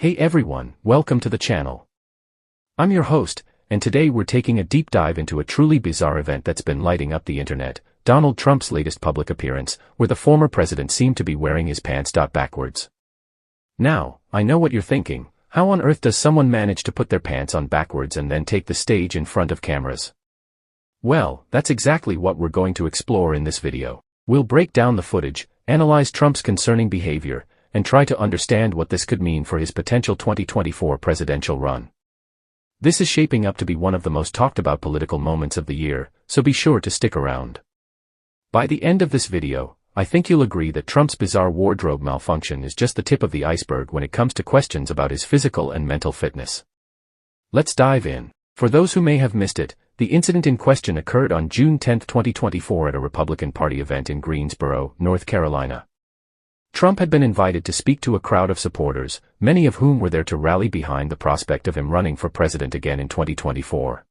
Hey everyone, welcome to the channel. I'm your host, and today we're taking a deep dive into a truly bizarre event that's been lighting up the internet, Donald Trump's latest public appearance, where the former president seemed to be wearing his pants backwards. Now, I know what you're thinking, how on earth does someone manage to put their pants on backwards and then take the stage in front of cameras? Well, that's exactly what we're going to explore in this video. We'll break down the footage, analyze Trump's concerning behavior, and try to understand what this could mean for his potential 2024 presidential run. This is shaping up to be one of the most talked about political moments of the year, so be sure to stick around. By the end of this video, I think you'll agree that Trump's bizarre wardrobe malfunction is just the tip of the iceberg when it comes to questions about his physical and mental fitness. Let's dive in. For those who may have missed it, the incident in question occurred on June 10, 2024 at a Republican Party event in Greensboro, North Carolina. Trump had been invited to speak to a crowd of supporters, many of whom were there to rally behind the prospect of him running for president again in 2024.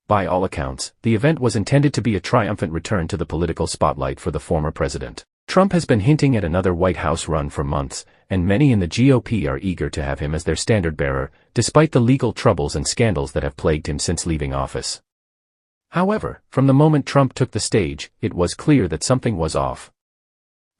By all accounts, the event was intended to be a triumphant return to the political spotlight for the former president. Trump has been hinting at another White House run for months, and many in the GOP are eager to have him as their standard-bearer, despite the legal troubles and scandals that have plagued him since leaving office. However, from the moment Trump took the stage, it was clear that something was off.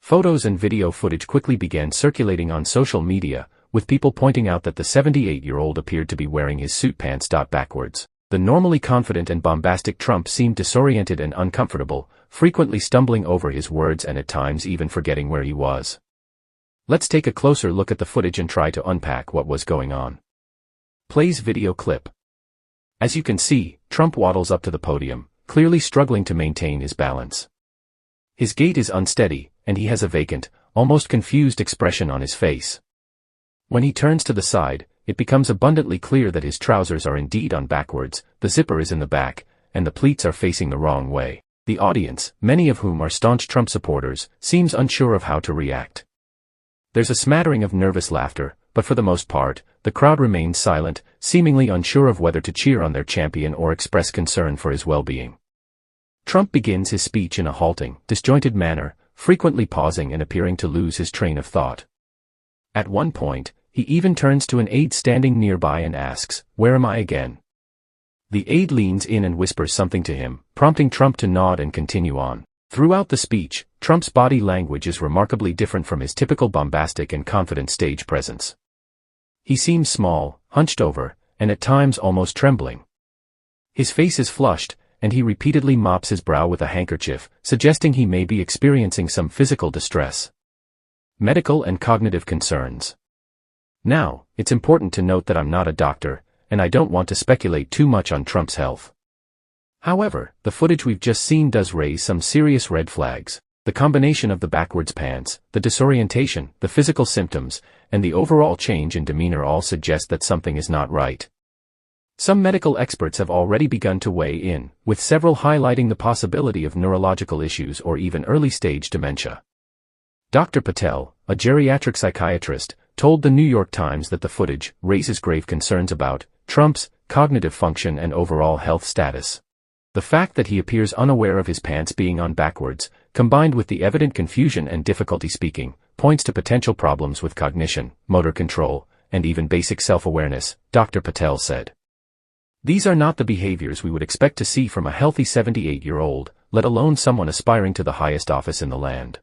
Photos and video footage quickly began circulating on social media, with people pointing out that the 78-year-old appeared to be wearing his suit pants backwards. The normally confident and bombastic Trump seemed disoriented and uncomfortable, frequently stumbling over his words and at times even forgetting where he was. Let's take a closer look at the footage and try to unpack what was going on. Plays video clip. As you can see, Trump waddles up to the podium, clearly struggling to maintain his balance. His gait is unsteady, and he has a vacant, almost confused expression on his face. When he turns to the side, it becomes abundantly clear that his trousers are indeed on backwards, the zipper is in the back, and the pleats are facing the wrong way. The audience, many of whom are staunch Trump supporters, seems unsure of how to react. There's a smattering of nervous laughter, but for the most part, the crowd remains silent, seemingly unsure of whether to cheer on their champion or express concern for his well-being. Trump begins his speech in a halting, disjointed manner, frequently pausing and appearing to lose his train of thought. At one point, he even turns to an aide standing nearby and asks, "Where am I again?" The aide leans in and whispers something to him, prompting Trump to nod and continue on. Throughout the speech, Trump's body language is remarkably different from his typical bombastic and confident stage presence. He seems small, hunched over, and at times almost trembling. His face is flushed, and he repeatedly mops his brow with a handkerchief, suggesting he may be experiencing some physical distress. Medical and cognitive concerns. Now, it's important to note that I'm not a doctor, and I don't want to speculate too much on Trump's health. However, the footage we've just seen does raise some serious red flags. The combination of the backwards pants, the disorientation, the physical symptoms, and the overall change in demeanor all suggest that something is not right. Some medical experts have already begun to weigh in, with several highlighting the possibility of neurological issues or even early-stage dementia. Dr. Patel, a geriatric psychiatrist, told the New York Times that the footage raises grave concerns about Trump's cognitive function and overall health status. The fact that he appears unaware of his pants being on backwards, combined with the evident confusion and difficulty speaking, points to potential problems with cognition, motor control, and even basic self-awareness, Dr. Patel said. These are not the behaviors we would expect to see from a healthy 78-year-old, let alone someone aspiring to the highest office in the land.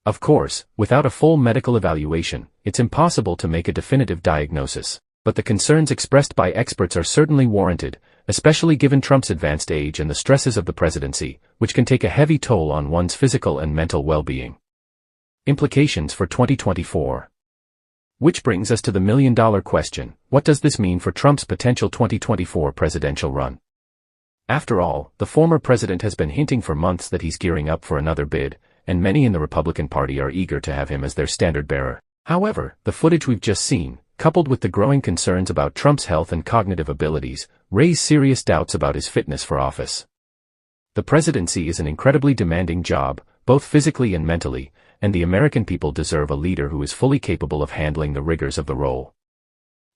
Of course, without a full medical evaluation, it's impossible to make a definitive diagnosis, but the concerns expressed by experts are certainly warranted, especially given Trump's advanced age and the stresses of the presidency, which can take a heavy toll on one's physical and mental well-being. Implications for 2024. Which brings us to the million-dollar question: what does this mean for Trump's potential 2024 presidential run? After all, the former president has been hinting for months that he's gearing up for another bid, and many in the Republican Party are eager to have him as their standard-bearer. However, the footage we've just seen, coupled with the growing concerns about Trump's health and cognitive abilities, raise serious doubts about his fitness for office. The presidency is an incredibly demanding job, both physically and mentally, and the American people deserve a leader who is fully capable of handling the rigors of the role.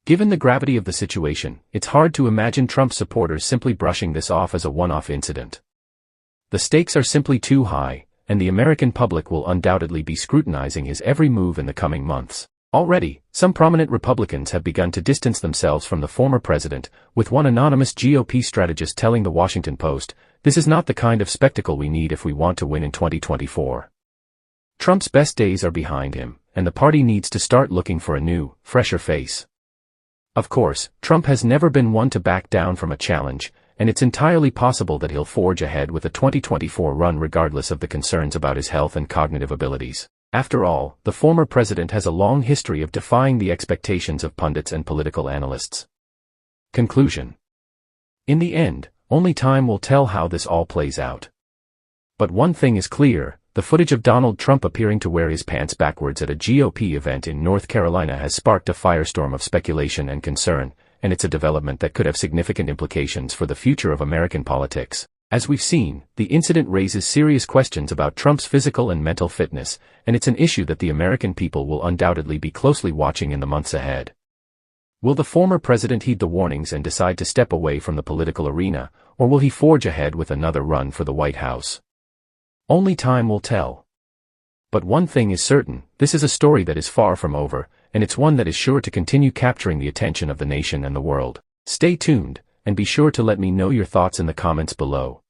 Given the gravity of the situation, it's hard to imagine Trump supporters simply brushing this off as a one-off incident. The stakes are simply too high, and the American public will undoubtedly be scrutinizing his every move in the coming months. Already, some prominent Republicans have begun to distance themselves from the former president, with one anonymous GOP strategist telling the Washington Post, "This is not the kind of spectacle we need if we want to win in 2024. Trump's best days are behind him, and the party needs to start looking for a new, fresher face." Of course, Trump has never been one to back down from a challenge, and it's entirely possible that he'll forge ahead with a 2024 run regardless of the concerns about his health and cognitive abilities. After all, the former president has a long history of defying the expectations of pundits and political analysts. Conclusion. In the end, only time will tell how this all plays out. But one thing is clear, the footage of Donald Trump appearing to wear his pants backwards at a GOP event in North Carolina has sparked a firestorm of speculation and concern, and it's a development that could have significant implications for the future of American politics. As we've seen, the incident raises serious questions about Trump's physical and mental fitness, and it's an issue that the American people will undoubtedly be closely watching in the months ahead. Will the former president heed the warnings and decide to step away from the political arena, or will he forge ahead with another run for the White House? Only time will tell. But one thing is certain, this is a story that is far from over, and it's one that is sure to continue capturing the attention of the nation and the world. Stay tuned, and be sure to let me know your thoughts in the comments below.